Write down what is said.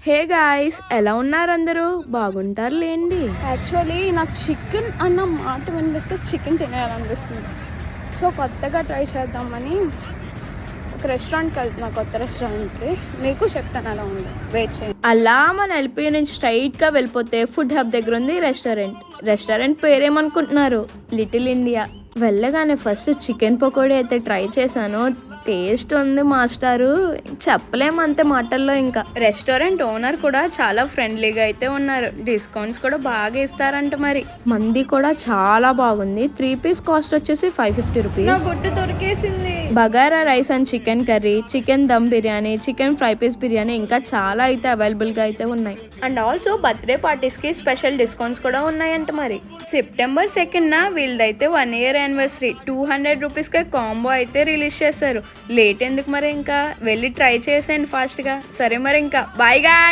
Hey guys, ఎలా ఉన్నారు అందరూ? బాగుంటారు లేండి. యాక్చువల్లీ నాకు చికెన్ అన్న మాట వినిపిస్తే చికెన్ తినేయాలనిపిస్తుంది. సో కొత్తగా ట్రై చేద్దామని ఒక రెస్టారెంట్కి వెళ్తున్నా, కొత్త రెస్టారెంట్కి. మీకు చెప్తాను ఎలా ఉంది, వెయిట్ చేయండి. అలా మన ఎల్పీ నుంచి స్ట్రైట్గా వెళ్ళిపోతే ఫుడ్ హబ్ దగ్గర ఉంది రెస్టారెంట్ పేరేమనుకుంటున్నారు? Little India. వెళ్ళగానే ఫస్ట్ చికెన్ పకోడీ అయితే ట్రై చేశాను. టేస్ట్ ఉంది మాస్టారు, చెప్పలేమంతే మాటల్లో. ఇంకా రెస్టారెంట్ ఓనర్ కూడా చాలా ఫ్రెండ్లీగా అయితే ఉన్నారు. డిస్కౌంట్స్ కూడా బాగా ఇస్తారంట. మరి మంది కూడా చాలా బాగుంది. 3 పీస్ కాస్ట్ వచ్చేసి 550 రూపీస్. గుడ్డు దొరికేసింది. Bagara rice and chicken curry, chicken dum biryani, chicken fry piece biryani ఇంకా చాలా అయితే అవైలబుల్గా అయితే ఉన్నాయి. అండ్ ఆల్సో బర్త్డే పార్టీస్కి స్పెషల్ డిస్కౌంట్స్ కూడా ఉన్నాయంట. మరి సెప్టెంబర్ 2న వీళ్ళదైతే 1 year యానివర్సరీ 200 రూపీస్కే కాంబో అయితే రిలీజ్ చేస్తారు. లేట్ ఎందుకు మరి, ఇంకా వెళ్ళి ట్రై చేసేయండి ఫాస్ట్గా. సరే మరి, ఇంకా బాయ్ గా.